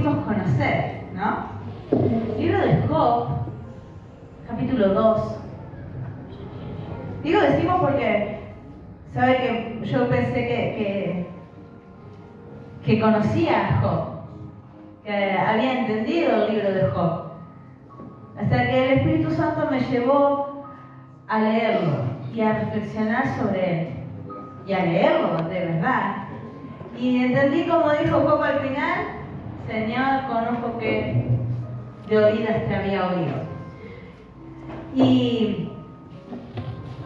pudimos conocer, ¿no? Libro de Job, capítulo 2. Digo decimos porque, ¿sabe que yo pensé que conocía a Job? Que había entendido el libro de Job. Hasta que el Espíritu Santo me llevó a leerlo y a reflexionar sobre él. Y a leerlo de verdad. Y entendí, como dijo Job al final: Señor, conozco que de oídas te había oído. Y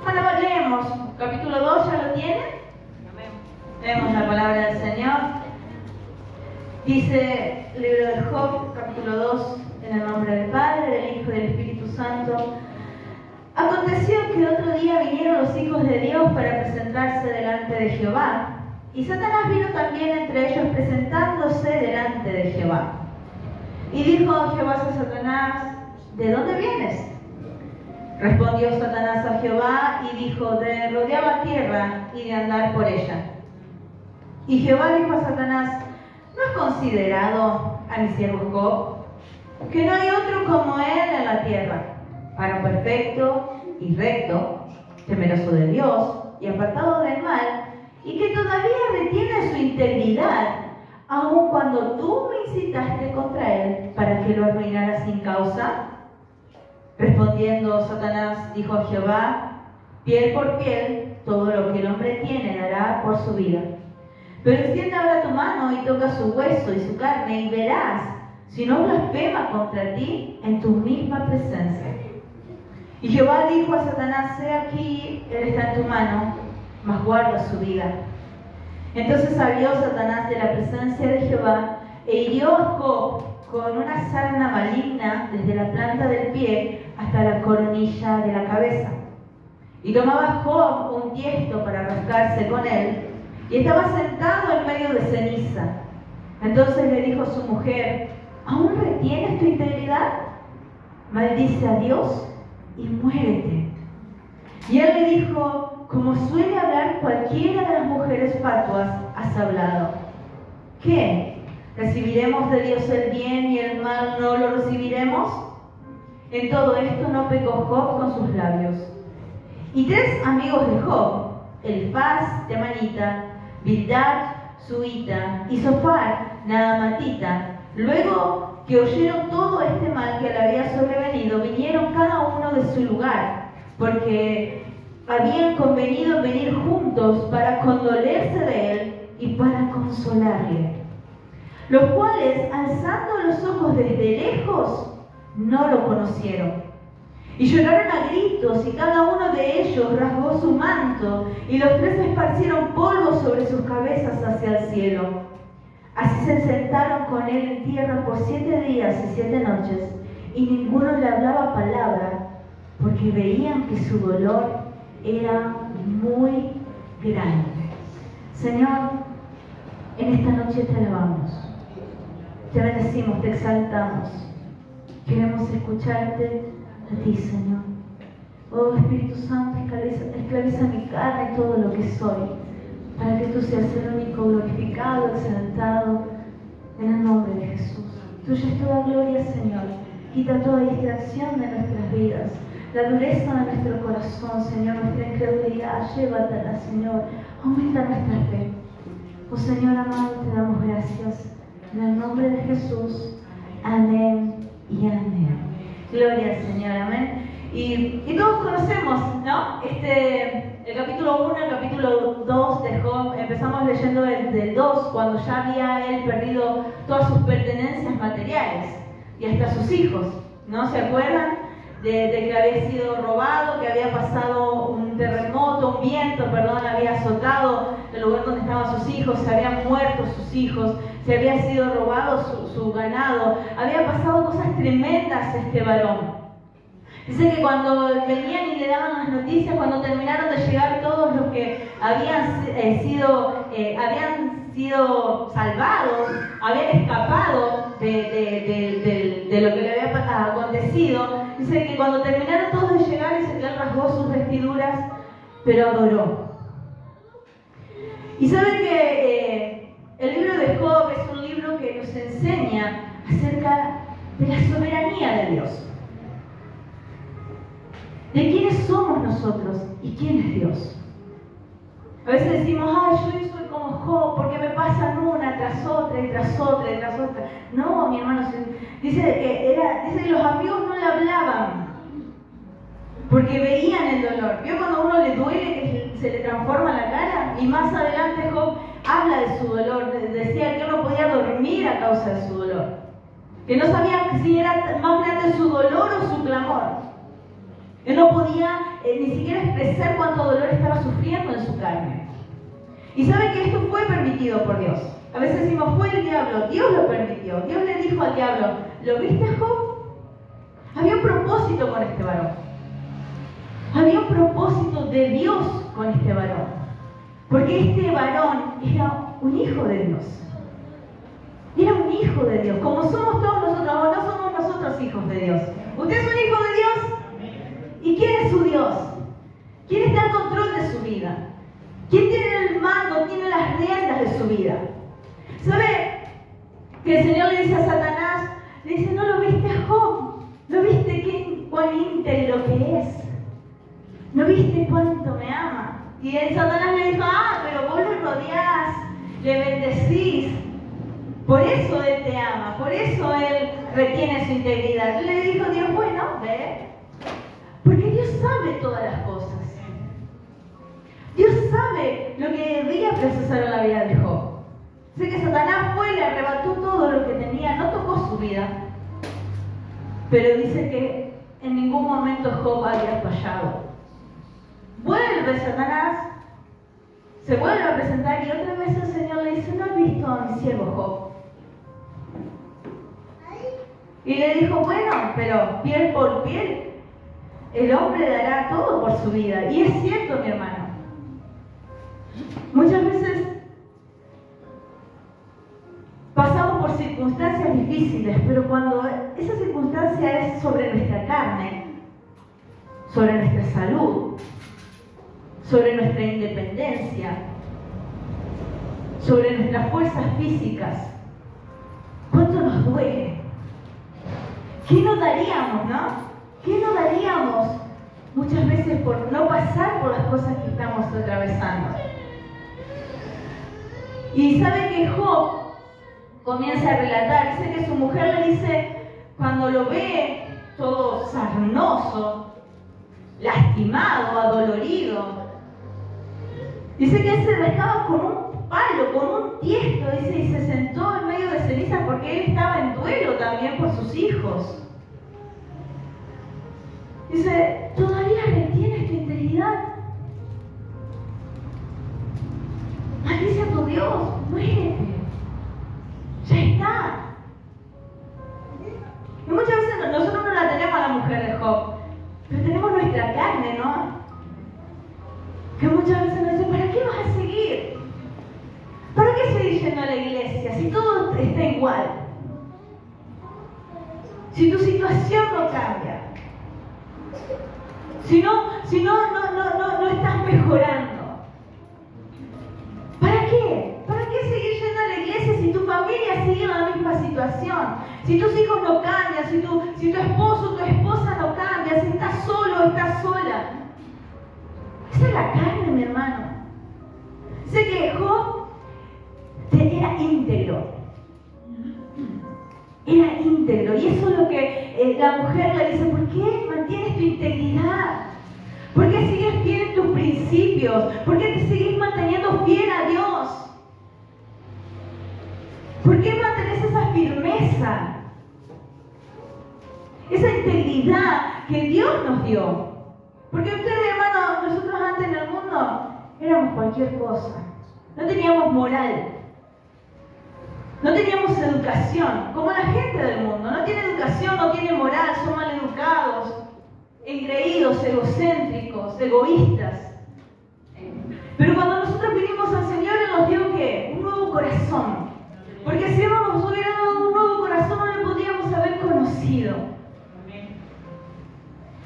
bueno, leemos capítulo 2, ¿ya lo tienen? Leemos la palabra del Señor. Dice el libro de Job, capítulo 2, en el nombre del Padre, del Hijo y del Espíritu Santo. Aconteció que otro día vinieron los hijos de Dios para presentarse delante de Jehová. Y Satanás vino también entre ellos presentándose delante de Jehová. Y dijo Jehová a Satanás: ¿de dónde vienes? Respondió Satanás a Jehová y dijo: de rodear la tierra y de andar por ella. Y Jehová dijo a Satanás: ¿no has considerado a mi siervo Job, que no hay otro como él en la tierra, varón perfecto y recto, temeroso de Dios y apartado del mal, y que todavía retiene su integridad, aun cuando tú me incitaste contra él para que lo arruinara sin causa? Respondiendo Satanás dijo a Jehová: piel por piel, todo lo que el hombre tiene dará por su vida. Pero extiende ahora tu mano y toca su hueso y su carne, y verás si no blasfema contra ti en tu misma presencia. Y Jehová dijo a Satanás: he aquí, él está en tu mano, mas guarda su vida. Entonces salió Satanás de la presencia de Jehová e hirió a Job con una sarna maligna desde la planta del pie hasta la coronilla de la cabeza. Y tomaba Job un tiesto para rascarse con él, y estaba sentado en medio de ceniza. Entonces le dijo a su mujer: ¿aún retienes tu integridad? Maldice a Dios y muérete. Y él le dijo: como suele hablar cualquiera de las mujeres fatuas, has hablado. ¿Qué? ¿Recibiremos de Dios el bien y el mal no lo recibiremos? En todo esto no pecó Job con sus labios. Y tres amigos de Job, Elifaz temanita, Bildad suita y Sofar naamatita, luego que oyeron todo este mal que le había sobrevenido, vinieron cada uno de su lugar, porque habían convenido venir juntos para condolerse de él y para consolarle. Los cuales, alzando los ojos desde lejos, no lo conocieron. Y lloraron a gritos, y cada uno de ellos rasgó su manto, y los tres esparcieron polvo sobre sus cabezas hacia el cielo. Así se sentaron con él en tierra por 7 días y 7 noches, y ninguno le hablaba palabra, porque veían que su dolor era muy grande. Señor, en esta noche te alabamos, te bendecimos, te exaltamos. Queremos escucharte a ti, Señor. Oh Espíritu Santo, esclaviza mi carne y todo lo que soy, para que tú seas el único glorificado, exaltado, en el nombre de Jesús. Tuya es toda gloria, Señor. Quita toda distracción de nuestras vidas, la dureza de nuestro corazón, Señor, nuestra incredulidad, llévatela, Señor. Aumenta nuestra fe. Oh Señor amado, te damos gracias. En el nombre de Jesús. Amén y amén. Gloria al Señor, amén. Y todos conocemos, ¿no? El capítulo 1, el capítulo 2 de Job. Empezamos leyendo del 2, cuando ya había él perdido todas sus pertenencias materiales y hasta sus hijos, ¿no? ¿Se acuerdan? De que había sido robado, que había pasado un terremoto, un viento, había azotado el lugar donde estaban sus hijos, se habían muerto sus hijos, se había sido robado su ganado, había pasado cosas tremendas este varón. Dice que cuando venían y le daban las noticias, cuando terminaron de llegar todos los que habían sido salvados, habían escapado de lo que le había acontecido, dice que cuando terminaron todos de llegar, dice que él rasgó sus vestiduras, pero adoró. Y saben que el libro de Job es un libro que nos enseña acerca de la soberanía de Dios. De quiénes somos nosotros y quién es Dios. A veces decimos, yo soy como Job porque me pasan una tras otra y tras otra y tras otra. No, mi hermano, dice que los amigos no le hablaban porque veían el dolor. ¿Vio cuando a uno le duele que se le transforma la cara? Y más adelante Job habla de su dolor. Decía que no podía dormir a causa de su dolor. Que no sabía si era más grande su dolor o su clamor. Él no podía ni siquiera expresar cuánto dolor estaba sufriendo en su carne. Y sabe que esto fue permitido por Dios. A veces decimos, fue el diablo, Dios lo permitió. Dios le dijo al diablo, ¿lo viste, Job? Había un propósito con este varón. Había un propósito de Dios con este varón. Porque este varón era un hijo de Dios. Era un hijo de Dios. Como somos todos nosotros, o no somos nosotros hijos de Dios. ¿Usted es un hijo de Dios? ¿Y quién es su Dios? ¿Quién está al control de su vida? ¿Quién tiene el mando, tiene las riendas de su vida? ¿Sabe que el Señor le dice a Satanás, le dice, ¿no lo viste a Job? ¿No viste cuán íntegro que es? ¿No viste cuánto me ama? Y el Satanás le dijo, pero vos lo rodeás, le bendecís. Por eso Él te ama, por eso Él retiene su integridad. Le dijo Dios, bueno, ve. Porque Dios sabe todas las cosas. Dios sabe lo que debía procesar en la vida de Job. Sé que Satanás fue y le arrebató todo lo que tenía, no tocó su vida. Pero dice que en ningún momento Job había fallado. Vuelve Satanás, se vuelve a presentar y otra vez el Señor le dice, ¿no has visto a mi siervo Job? Y le dijo, bueno, pero piel por piel, el hombre dará todo por su vida. Y es cierto, mi hermano. Muchas veces pasamos por circunstancias difíciles, pero cuando esa circunstancia es sobre nuestra carne, sobre nuestra salud, sobre nuestra independencia, sobre nuestras fuerzas físicas, ¿cuánto nos duele? ¿Qué no daríamos, no? ¿Qué no daríamos muchas veces por no pasar por las cosas que estamos atravesando? Y sabe que Job comienza a relatar, dice que su mujer le dice, cuando lo ve todo sarnoso, lastimado, adolorido, dice que él se rascaba con un palo, con un tiesto, dice, y se sentó en medio de cenizas porque él estaba en duelo también por sus hijos. Dice, ¿todavía retienes tu integridad? Maldice a tu Dios, muérete. Ya está. Y muchas veces nosotros no la tenemos a la mujer de Job, pero tenemos nuestra carne, ¿no? Que muchas veces nos dicen, ¿para qué vas a seguir? ¿Para qué seguir yendo a la iglesia si todo está igual? Si tu situación no cambia. Si no estás mejorando. ¿Para qué? ¿Para qué seguir yendo a la iglesia si tu familia sigue en la misma situación? Si tus hijos no cambian, si tu esposo o tu esposa no cambia, si estás solo o estás sola. Esa es la carne, mi hermano. Sé que Job era íntegro. Era íntegro. Y eso es lo que la mujer le dice, ¿por qué mantienes tu integridad? ¿Por qué sigues fiel en tus principios? ¿Por qué te sigues manteniendo fiel a Dios? ¿Por qué mantienes esa firmeza? Esa integridad que Dios nos dio. Porque usted, mi hermano, nosotros antes en el mundo éramos cualquier cosa. No teníamos moral. No teníamos educación, como la gente del mundo. No tiene educación, no tiene moral, son maleducados, engreídos, egocéntricos, egoístas. Pero cuando nosotros vinimos al Señor, Él nos dio ¿qué? Un nuevo corazón. Porque si no nos hubiera dado un nuevo corazón, no le podríamos haber conocido.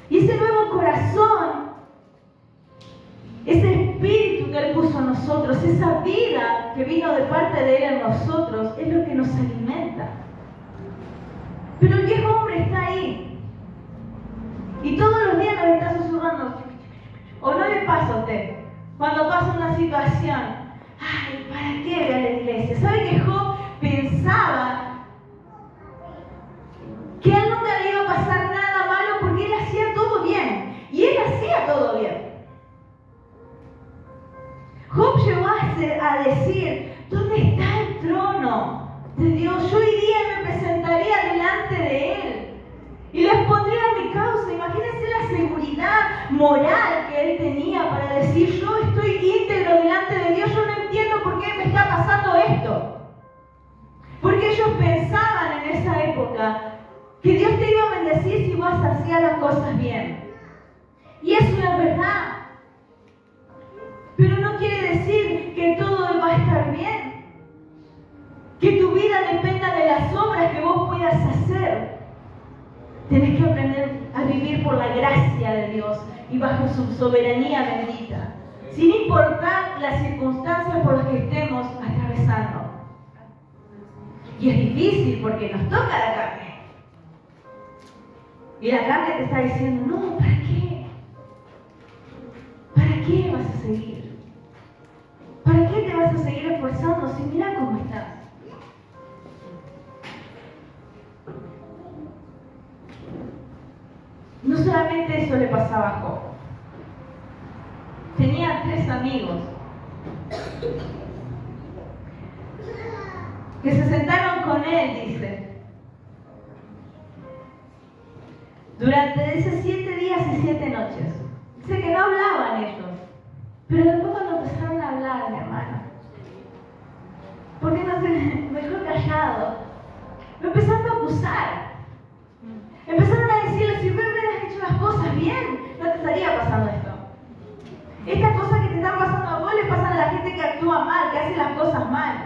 Y ese nuevo corazón, ese espíritu que Él puso en nosotros, esa vida que vino de parte de Él en nosotros, es lo que nos alimenta. situación, ay, ¿para qué ir a la iglesia? ¿Sabe que Job pensaba que a él nunca le iba a pasar nada malo porque él hacía todo bien? Y él hacía todo bien. Job llegó a decir, ¿dónde está el trono de Dios? Yo iría y me presentaría delante de Él y le expondría mi causa. Imagínense la seguridad moral que él tenía para decir, yo estoy íntegro delante de Dios, yo no entiendo por qué me está pasando esto. Porque ellos pensaban en esa época que Dios te iba a bendecir si vos hacías las cosas bien. Y eso es verdad. Pero no quiere decir que todo va a estar bien. Que tu vida dependa de las obras que vos puedas hacer. Tenés que aprender a vivir por la gracia de Dios y bajo su soberanía bendita, sin importar las circunstancias por las que estemos atravesando. Y es difícil porque nos toca la carne. Y la carne te está diciendo, no, ¿para qué? ¿Para qué vas a seguir? ¿Para qué te vas a seguir esforzando si mira cómo estás? No solamente eso le pasaba a Job. Tenía 3 amigos que se sentaron con él, dice, durante esos 7 días y 7 noches. Dice que no hablaban ellos, pero después cuando empezaron a hablar, mi hermano, ¿por qué no se dejó callado? Lo empezaron a acusar. Empezaron a decirle, si hubieras hecho las cosas bien, no te estaría pasando esto. Estas cosas que te están pasando a vos le pasan a la gente que actúa mal, que hace las cosas mal.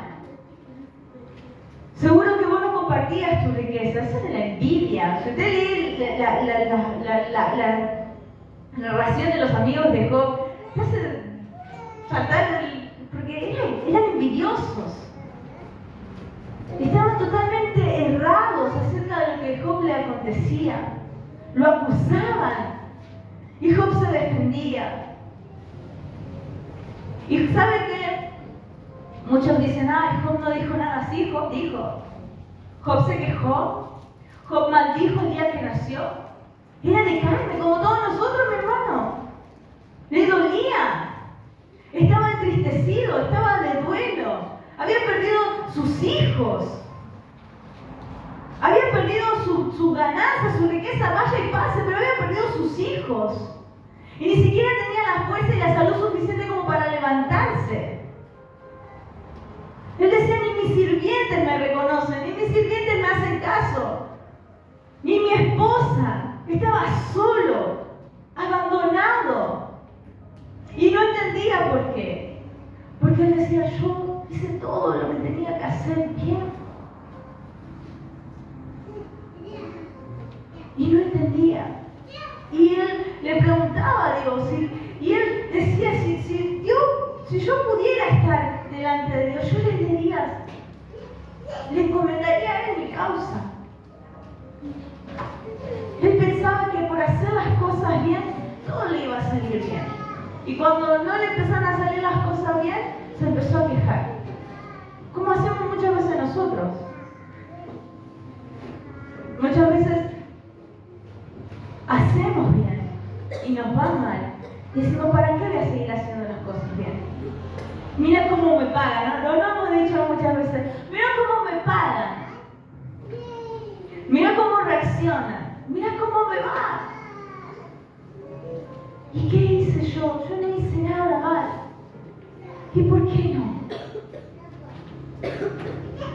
Seguro que vos no compartías tu riqueza, eso es la envidia. Si usted lee la narración de los amigos de Job, te hace saltar, porque eran envidiosos. Estaban totalmente errados acerca de lo que a Job le acontecía. Lo acusaban y Job se defendía. ¿Y sabe qué? Muchos dicen, Job no dijo nada así. Job dijo. Job se quejó. Job maldijo el día que nació. Era de carne, como todos nosotros, mi hermano. Le dolía. Estaba entristecido, estaba de duelo. Había perdido sus hijos. Había perdido su ganancia, su riqueza, vaya y pase, pero había perdido sus hijos. Y ni siquiera tenía la fuerza y la salud suficiente como para levantarse. Él decía, ni mis sirvientes me reconocen, ni mis sirvientes me hacen caso. Ni mi esposa. Estaba solo, abandonado. Y no entendía por qué. Porque él decía, yo hice todo lo que tenía que hacer bien. Y no entendía. Y él le preguntaba a Dios, y él decía, si yo pudiera estar delante de Dios, yo le encomendaría a él mi causa. Él pensaba que por hacer las cosas bien, todo le iba a salir bien. Y cuando no le empezaron a salir las cosas bien, se empezó a quejar. Como hacemos muchas veces nosotros. Muchas veces hacemos bien y nos va mal. Y decimos, ¿para qué voy a seguir haciendo las cosas bien? Mira cómo me pagan, ¿no? Lo hemos dicho muchas veces. Mira cómo me pagan. Mira cómo reaccionan. Mira cómo me va. ¿Y qué hice yo? Yo no hice nada mal. ¿Y por qué no?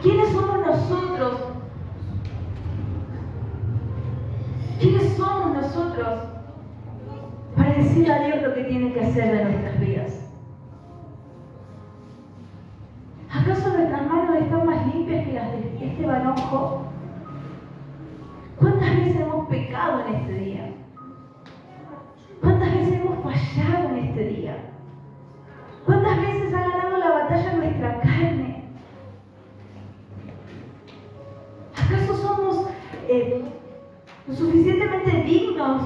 ¿Quiénes somos nosotros? ¿Quiénes somos nosotros para decirle a Dios lo que tiene que hacer de nuestras vidas? ¿Acaso nuestras manos están más limpias que las de este varón Job? ¿Cuántas veces hemos pecado en este día? ¿Cuántas veces hemos fallado en este día? ¿Cuántas veces ha ganado la batalla nuestra carne? ¿Acaso somos lo suficientemente dignos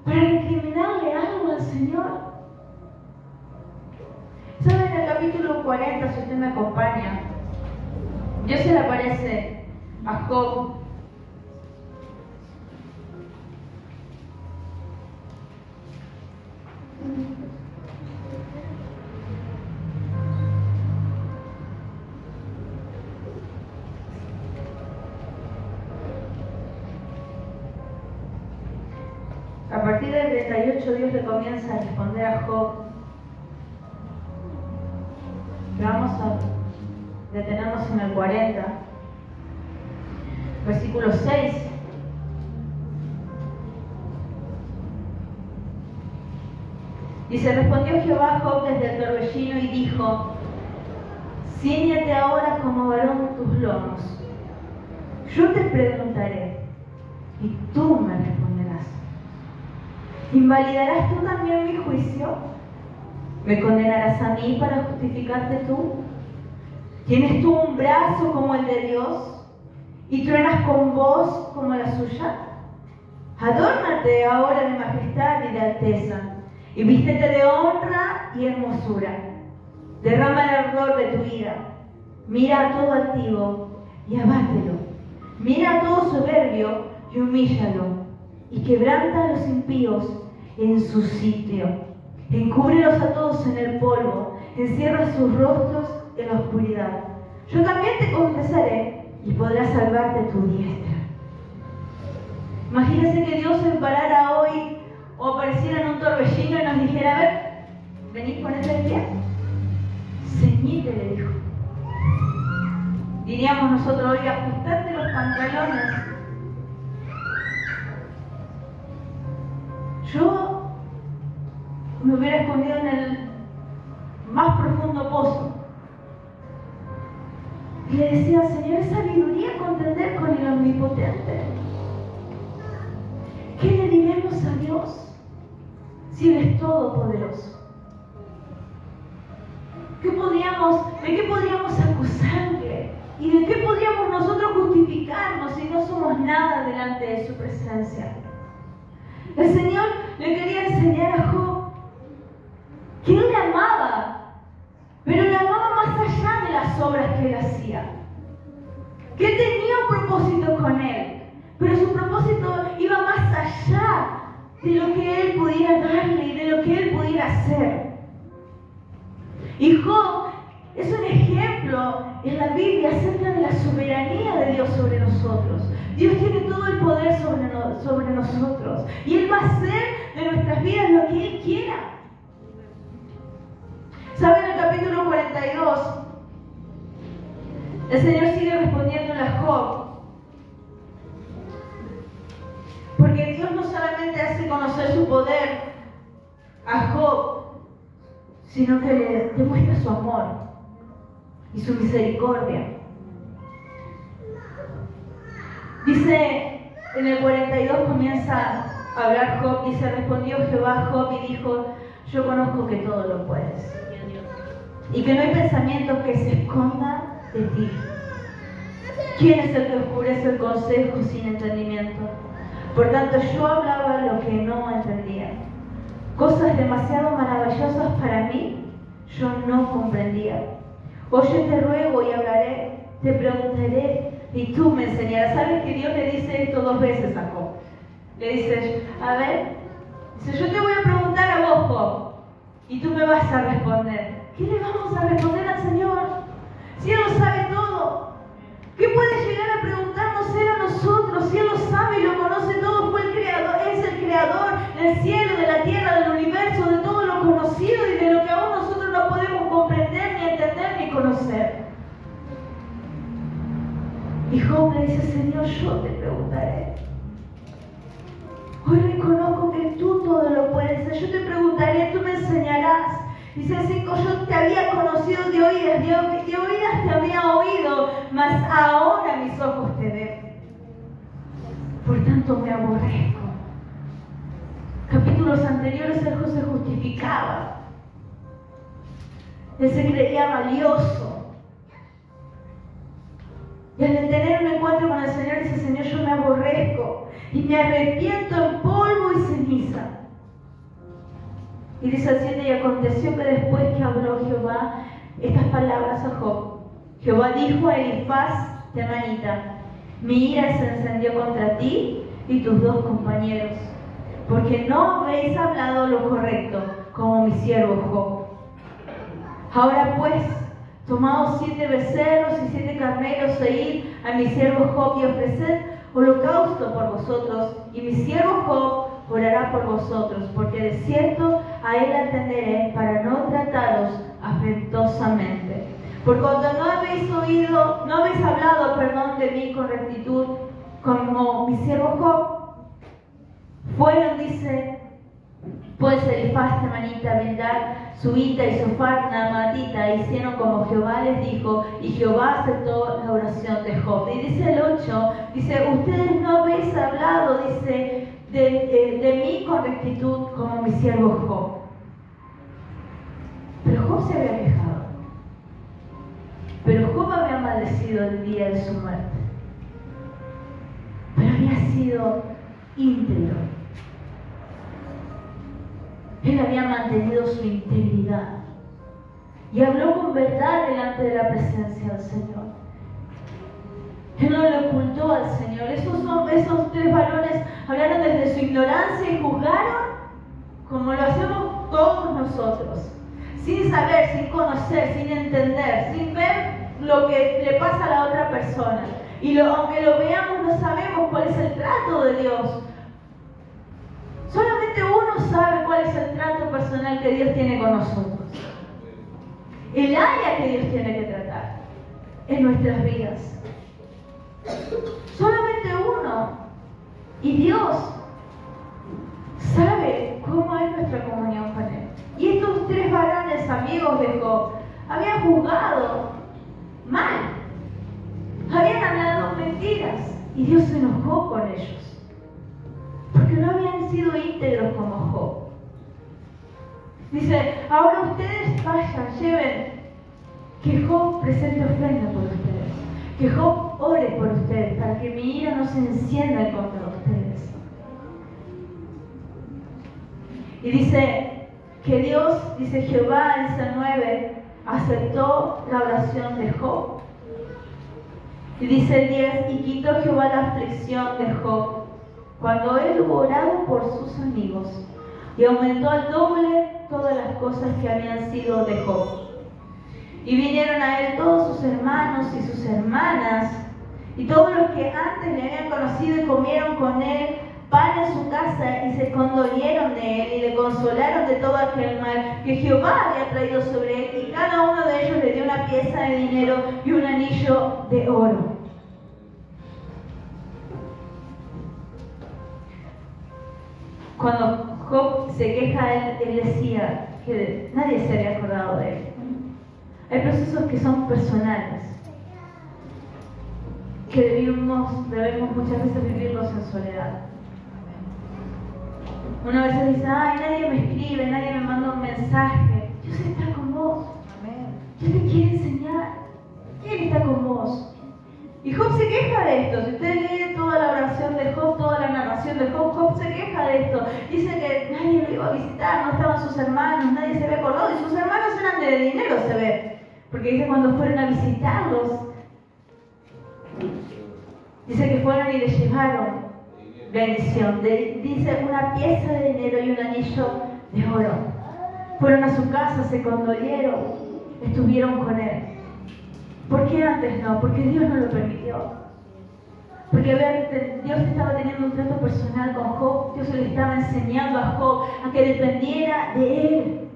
para recriminarle algo al Señor? ¿Saben? capítulo 40, si usted me acompaña, Dios se le aparece a Job. A partir del 38 Dios le comienza a responder a Job. Vamos a detenernos en el 40, versículo 6. Dice, respondió Jehová a Job desde el torbellino y dijo, ciñete ahora como varón tus lomos. Yo te preguntaré y tú me responderás. ¿Invalidarás tú también mi juicio? ¿Me condenarás a mí para justificarte tú? ¿Tienes tú un brazo como el de Dios y truenas con voz como la suya? Adórnate ahora de majestad y de alteza y vístete de honra y hermosura. Derrama el ardor de tu ira. Mira a todo altivo y abátelo. Mira a todo soberbio y humíllalo. Y quebranta a los impíos en su sitio. Encúbrelos a todos en el polvo. Encierra sus rostros en la oscuridad. Yo también te confesaré y podrás salvarte tu diestra. Imagínense que Dios se parara hoy o apareciera en un torbellino y nos dijera, a ver, venid, ponete de pie. Ceñite, le dijo. Diríamos nosotros hoy, ajustate los pantalones. Yo me hubiera escondido en el más profundo pozo. Y le decía, Señor, es sabiduría contender con el Omnipotente. ¿Qué le diremos a Dios si Él es todopoderoso? ¿De qué podríamos acusarle? ¿Y de qué podríamos nosotros justificarnos si no somos nada delante de su presencia? El Señor le quería enseñar a Job que Él le amaba, pero le amaba más allá de las obras que Él hacía. Que Él tenía un propósito con Él, pero su propósito iba más allá de lo que Él pudiera darle y de lo que Él pudiera hacer. Y Job es un ejemplo en la Biblia acerca de la soberanía de Dios sobre nosotros. Dios tiene todo el poder sobre nosotros y Él va a hacer de nuestras vidas lo que Él quiera. ¿Saben? En el capítulo 42 el Señor sigue respondiéndole a Job, porque Dios no solamente hace conocer su poder a Job, sino que le demuestra su amor y su misericordia. Dice, en el 42 comienza a hablar Job, dice, respondió Jehová a Job y dijo, yo conozco que todo lo puedes y que no hay pensamiento que se esconda de ti. ¿Quién es el que oscurece el consejo sin entendimiento? Por tanto, yo hablaba lo que no entendía. Cosas demasiado maravillosas para mí, yo no comprendía. Oye, te ruego y hablaré, te preguntaré y tú me enseñarás. ¿Sabes que Dios le dice esto 2 veces a Job? Le dice, a ver, dice, yo te voy a preguntar a vos, Job, y tú me vas a responder. ¿Qué le vamos a responder al Señor? Si Él lo sabe todo. ¿Qué puede llegar a preguntarnos Él a nosotros? Si Él lo sabe y lo conoce todo, fue el creador, es el creador del cielo, de la tierra, del universo, de todo lo conocido y de lo que aún nosotros no podemos comprender, ni entender, ni conocer. Y Job le dice, Señor, yo te preguntaré. Hoy reconozco que tú todo lo puedes hacer. Yo te preguntaré, tú me enseñarás. Dice el 5, yo te había conocido de oídas te había oído, mas ahora mis ojos te ven. Por tanto me aborrezco. Capítulos anteriores el Job se justificaba. Él se creía valioso. Y al tener un encuentro con el Señor dice, Señor, yo me aborrezco y me arrepiento en polvo y ceniza. Y dice el 7, y aconteció que después que habló Jehová, estas palabras a Job. Jehová dijo a Elifaz temanita: mi ira se encendió contra ti y tus dos compañeros, porque no habéis hablado lo correcto, como mi siervo Job. Ahora pues, tomaos 7 becerros y 7 carneros e id a mi siervo Job y ofreced holocausto por vosotros, y mi siervo Job orará por vosotros, porque de cierto a él atenderé para no trataros afrentosamente. Por cuanto no habéis hablado, de mí con rectitud, como mi siervo Job. Fueron, dice, pues Elifaz temanita, Bildad, Suita y Sofar naamatita hicieron como Jehová les dijo, y Jehová aceptó la oración de Job. Y dice el 8, dice, ustedes no habéis hablado, dice, de mí con rectitud como mi siervo Job. Pero Job se había quejado. Pero Job había maldecido el día de su muerte. Pero había sido íntegro. Él había mantenido su integridad. Y habló con verdad delante de la presencia del Señor. Él no le ocultó al Señor. Esos 3 varones hablaron desde su ignorancia y juzgaron como lo hacemos todos nosotros. Sin saber, sin conocer, sin entender, sin ver lo que le pasa a la otra persona. Y aunque lo veamos, no sabemos cuál es el trato de Dios. Solamente uno sabe cuál es el trato personal que Dios tiene con nosotros. El área que Dios tiene que tratar en nuestras vidas. Solamente uno. Y Dios sabe cómo es nuestra comunión con Él. Y estos 3 varones amigos de Job habían juzgado mal. Habían hablado mentiras. Y Dios se enojó con ellos. Porque no habían sido íntegros como Job. Dice, ahora ustedes vayan, lleven, que Job presente ofrenda por ustedes. Que Job ore por ustedes, para que mi ira no se encienda contra ustedes. Y dice que Dios, dice Jehová en San 9, aceptó la oración de Job. Y dice el 10, y quitó Jehová la aflicción de Job, cuando él hubo orado por sus amigos, y aumentó al doble todas las cosas que habían sido de Job. Y vinieron a él todos sus hermanos y sus hermanas, y todos los que antes le habían conocido, y comieron con él pan en su casa, y se condolieron de él, y le consolaron de todo aquel mal que Jehová había traído sobre él, y cada uno de ellos le dio una pieza de dinero y un anillo de oro. Cuando Job se queja, él decía que nadie se había acordado de él. Hay procesos que son personales, que debemos muchas veces vivirlos en soledad. Una vez dice, ay, nadie me escribe, nadie me manda un mensaje. Dios está con vos. Dios te quiere enseñar. ¿Quién está con vos? Y Job se queja de esto. Si usted lee toda la oración de Job, toda la narración de Job, Job se queja de esto. Dice que nadie lo iba a visitar, no estaban sus hermanos, nadie se había acordado. Y sus hermanos eran de dinero, se ve. Porque dice cuando fueron a visitarlos, dice que fueron y les llevaron bendición. Dice una pieza de dinero y un anillo de oro. Fueron a su casa, se condolieron, estuvieron con él. ¿Por qué antes no? Porque Dios no lo permitió. Porque Dios estaba teniendo un trato personal con Job. Dios le estaba enseñando a Job a que dependiera de él.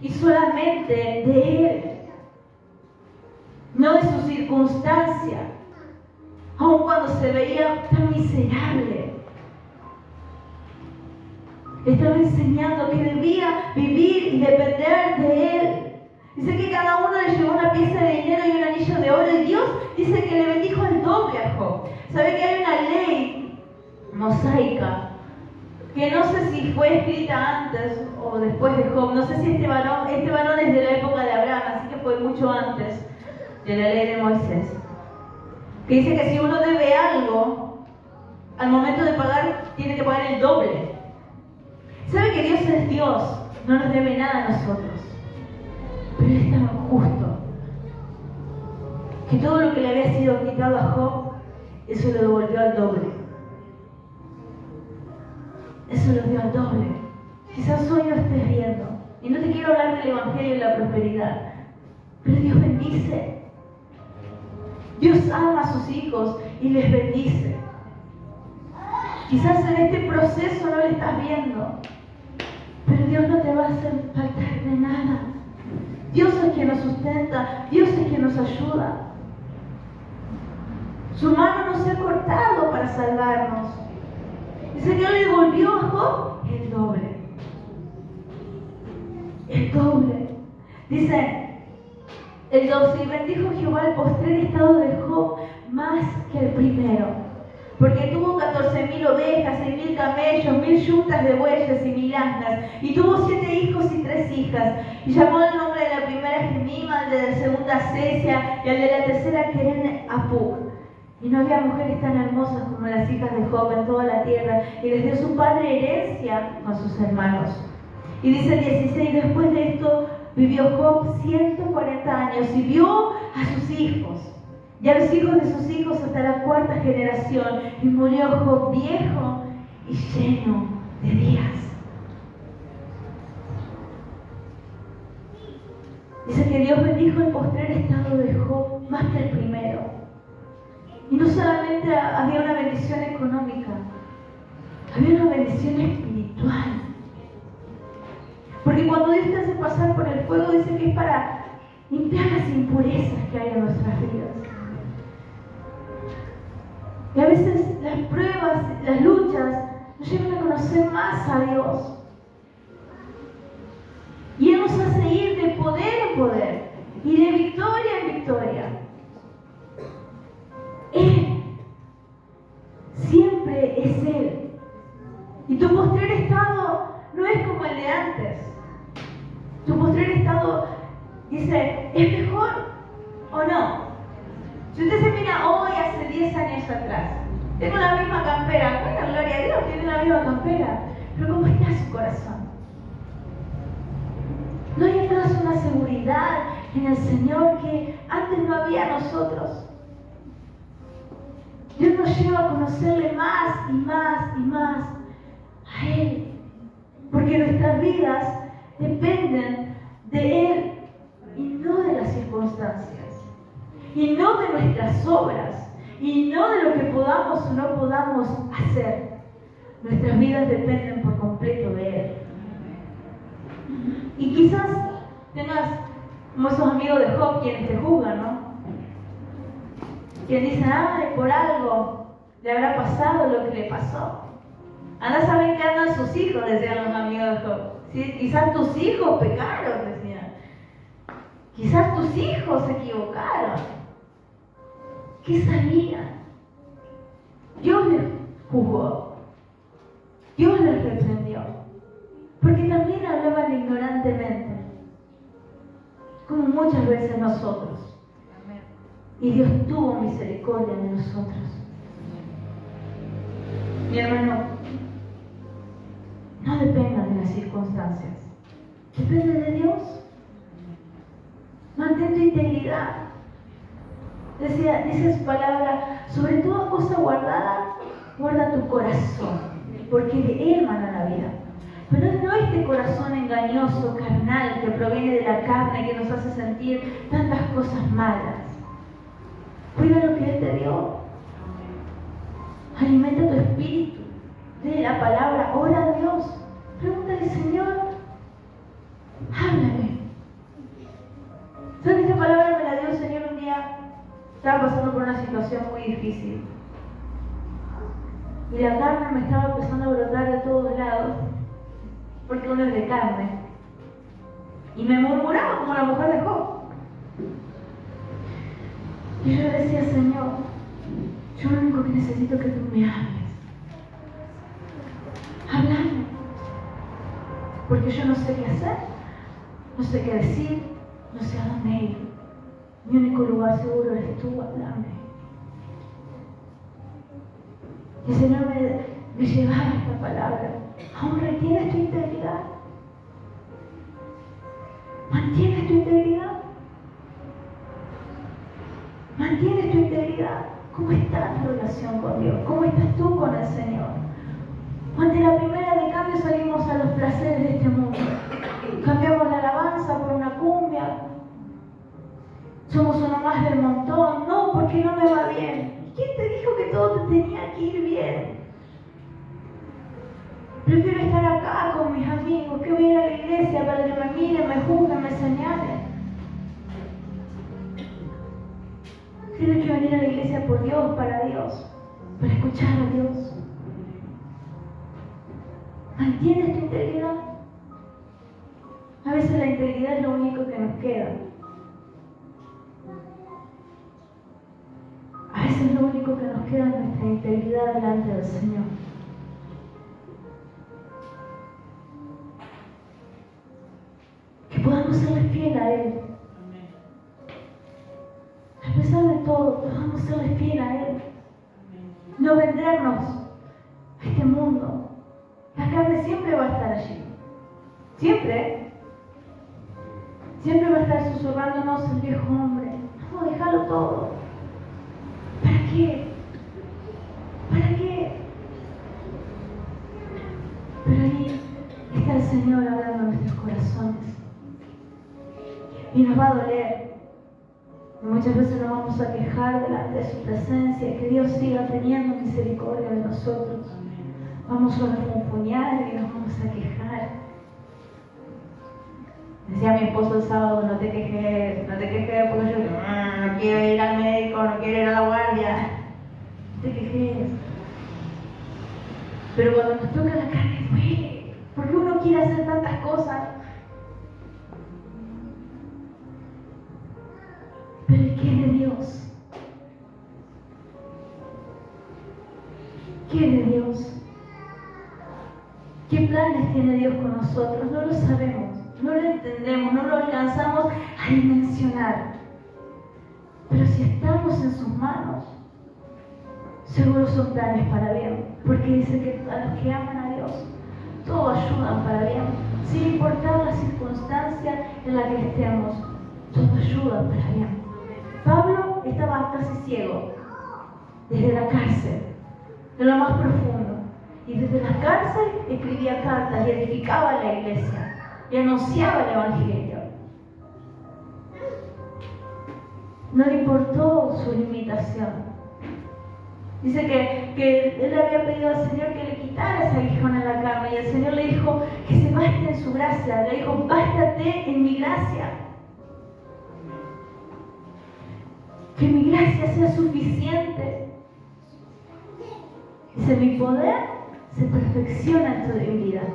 Y solamente de él. No de su circunstancia. Aun cuando se veía tan miserable. Le estaba enseñando que debía vivir y depender de él. Dice que cada uno le llevó una pieza de dinero y un anillo de oro, y Dios dice que le bendijo al doble a Job. ¿Sabe que hay una ley mosaica que no sé si fue escrita antes o después de Job? No sé si este varón es de la época de Abraham, así que fue mucho antes de la ley de Moisés. Que dice que si uno debe algo, al momento de pagar, tiene que pagar el doble. ¿Sabe que Dios es Dios? No nos debe nada a nosotros. Pero Él es tan justo que todo lo que le había sido quitado a Job, eso lo devolvió al doble. Eso lo dio al doble. Quizás hoy no estés viendo, y no te quiero hablar del Evangelio y la prosperidad, pero Dios bendice. Dios ama a sus hijos y les bendice. Quizás en este proceso no le estás viendo, pero Dios no te va a hacer faltar de nada. Dios es quien nos sustenta, Dios es quien nos ayuda. Su mano no se ha cortado para salvarnos. Dice que Él le devolvió a Job el doble. El doble. Dice el 12: y bendijo Jehová el postrer estado de Job más que el primero, porque tuvo 14,000 ovejas, 6,000 camellos, 1,000 yuntas de bueyes y 1,000 asnas, y tuvo 7 hijos y 3 hijas, y llamó el nombre de la primera Gemima, al de la segunda Cesia, y al de la tercera Keren Apuk. Y no había mujeres tan hermosas como las hijas de Job en toda la tierra, y les dio su padre herencia con sus hermanos. Y dice el 16: después de esto vivió Job 140 años y vio a sus hijos y a los hijos de sus hijos hasta la 4ª generación, y murió Job viejo y lleno de días. Dice que Dios bendijo el postrer estado de Job más que el primero. Y no solamente había una bendición económica, había una bendición espiritual. Porque cuando Dios te hace pasar por el fuego, dice que es para limpiar las impurezas que hay en nuestras vidas. Y a veces las pruebas, las luchas, nos llevan a conocer más a Dios. Y Él nos hace ir de poder en poder y de victoria en victoria. Él siempre es Él. Y tu postrer estado no es como el de antes. Tu postrer estado dice: ¿es mejor o no? Si usted se mira hoy, hace 10 años atrás, tengo la misma campera. Bueno, gloria a Dios, tiene la misma campera. Pero ¿cómo está su corazón? ¿No hay atrás una seguridad en el Señor que antes no había en nosotros? Dios nos lleva a conocerle más y más y más a Él, porque nuestras vidas dependen de Él y no de las circunstancias, y no de nuestras obras, y no de lo que podamos o no podamos hacer. Nuestras vidas dependen por completo de Él. Y quizás tengas como esos amigos de Job quienes te juzgan, ¿no? Quien dicen: ay, por algo le habrá pasado lo que le pasó. Anda a saber qué andan sus hijos, decían los amigos de Job. ¿Sí? Quizás tus hijos pecaron, decían. Quizás tus hijos se equivocaron. ¿Qué sabían? Dios les juzgó. Dios les reprendió. Porque también hablaban ignorantemente, como muchas veces nosotros. Y Dios tuvo misericordia de nosotros. Mi hermano, no dependa de las circunstancias. Depende de Dios. Mantén tu integridad. Dice su palabra: sobre toda cosa guardada, guarda tu corazón, porque de él mana la vida. Pero no este corazón engañoso, carnal, que proviene de la carne, que nos hace sentir tantas cosas malas. Cuida lo que Él te dio. Alimenta tu espíritu. Lee la palabra, ora a Dios. Pregúntale: Señor, háblame. ¿Sabes que esta palabra me la dio el Señor un día? Estaba pasando por una situación muy difícil. Y la carne me estaba empezando a brotar de todos lados, porque uno es de carne. Y me murmuraba como la mujer de Job. Y yo decía: Señor, yo lo único que necesito es que tú me hables. Háblame. Porque yo no sé qué hacer, no sé qué decir, no sé a dónde ir. Mi único lugar seguro eres tú, háblame. Y el Señor me llevaba esta palabra: aún retienes tu integridad. ¿Mantienes tu integridad? ¿Cómo está tu relación con Dios? ¿Cómo estás tú con el Señor? Ante la primera de cambio salimos a los placeres de este mundo. Cambiamos la alabanza por una cumbia. Somos uno más del montón. No, porque no me va bien. ¿Quién te dijo que todo te tenía que ir bien? Prefiero estar acá con mis amigos, que voy a ir a la iglesia para que me miren, me juzguen, me señalen. Tienes que venir a la iglesia por Dios, para Dios, para escuchar a Dios. ¿Mantienes tu integridad? A veces la integridad es lo único que nos queda. A veces lo único que nos queda es nuestra integridad delante del Señor. Que podamos serle fiel a Él. A pesar de todo, podamos serle fiel a Él. No vendernos a este mundo. La carne siempre va a estar allí. Siempre. Siempre va a estar susurrándonos el viejo hombre. Vamos a dejarlo todo. ¿Para qué? ¿Para qué? Pero ahí está el Señor hablando en nuestros corazones. Y nos va a doler. Y muchas veces nos vamos a quejar delante de su presencia. Que Dios siga teniendo misericordia de nosotros. Vamos a refunfuñar y nos vamos a quejar. Decía mi esposo el sábado, no te quejes porque yo no quiero ir al médico, no quiero ir a la guardia. No te quejes. Pero cuando nos toca la carne duele, porque uno quiere hacer tantas cosas. Pero ¿qué es de Dios? ¿Qué es de Dios? ¿Qué planes tiene Dios con nosotros? No lo sabemos, no lo entendemos, no lo alcanzamos a dimensionar. Pero si estamos en sus manos, seguro son planes para bien. Porque dice que a los que aman a Dios, todo ayudan para bien. Sin importar la circunstancia en la que estemos, todo ayuda para bien. Pablo estaba casi ciego, desde la cárcel, de lo más profundo. Y desde la cárcel escribía cartas y edificaba la iglesia y anunciaba el evangelio. No le importó su limitación. Dice que él había pedido al Señor que le quitara ese aguijón en la carne y el Señor le dijo que se baste en su gracia. Le dijo, bástate en mi gracia. Que mi gracia sea suficiente. Dice, mi poder se perfecciona en tu debilidad.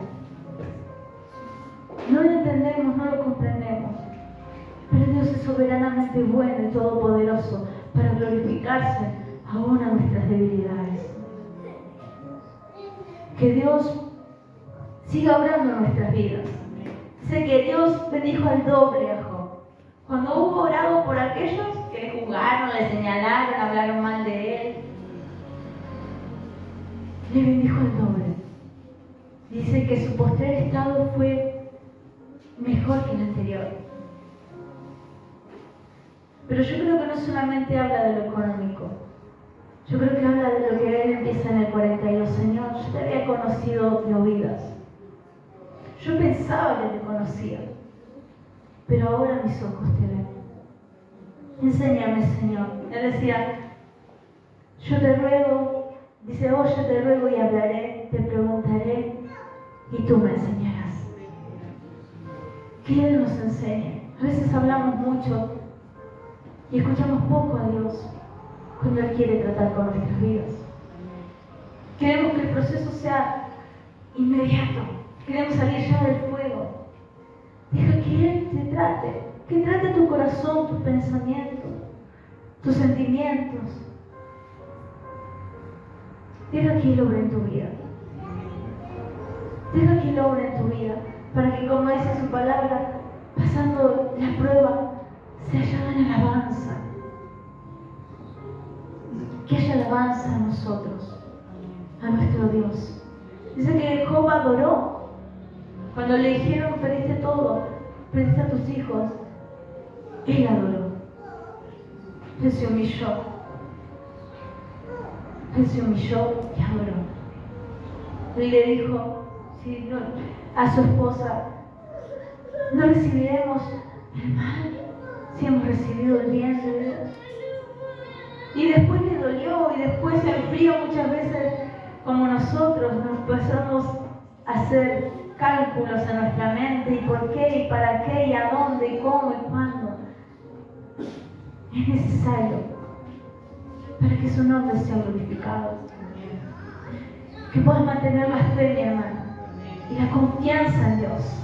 No lo entendemos, no lo comprendemos. Pero Dios es soberanamente bueno y todopoderoso para glorificarse aún a nuestras debilidades. Que Dios siga obrando en nuestras vidas. Sé que Dios bendijo al doble a Job. Cuando hubo orado por aquellos que le juzgaron, le señalaron, hablaron mal de él, le bendijo al doble. Dice que su postrer estado fue mejor que el anterior. Pero yo creo que no solamente habla de lo económico. Yo creo que habla de lo que él empieza en el 42. Señor, yo te había conocido de oídas. Yo pensaba que te conocía. Pero ahora mis ojos te ven. Enséñame, Señor. Él decía, yo te ruego, dice, yo te ruego y hablaré, te preguntaré y tú me enseñarás. Que Él nos enseñe. A veces hablamos mucho y escuchamos poco a Dios cuando Él quiere tratar con nuestras vidas. Queremos que el proceso sea inmediato. Queremos salir ya del fuego. Deja que Él te trate. Que trate tu corazón, tus pensamientos, tus sentimientos. Deja que Él obre en tu vida. Deja que Él obre en tu vida. Para que, como dice su palabra, pasando la prueba, se haya una alabanza. Que haya alabanza a nosotros, a nuestro Dios. Dice que Job adoró. Cuando le dijeron, perdiste todo, perdiste a tus hijos, él adoró. Él se humilló. Él se humilló y adoró. Y le dijo a su esposa, no recibiremos el mal si hemos recibido el bien de Dios. Y después le dolió, y después el frío muchas veces, como nosotros, nos pasamos a hacer cálculos en nuestra mente, y por qué, y para qué, y a dónde, y cómo, y cuándo. Es necesario para que su nombre sea glorificado. Que puedas mantener la fe, mi hermano, y la confianza en Dios.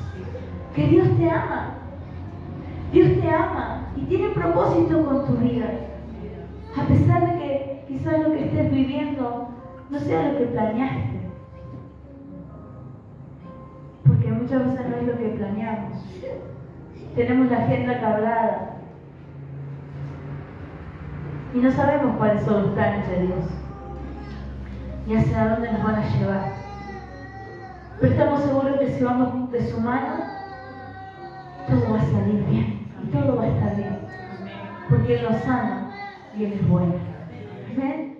Que Dios te ama. Dios te ama y tiene propósito con tu vida. A pesar de que quizás lo que estés viviendo no sea lo que planeaste. Porque muchas veces no es lo que planeamos. Tenemos la agenda cargada y no sabemos cuáles son los planes de Dios y hacia dónde nos van a llevar. Pero estamos seguros que si vamos de su mano, todo va a salir bien y todo va a estar bien. Porque Él nos ama y Él es bueno. Amén.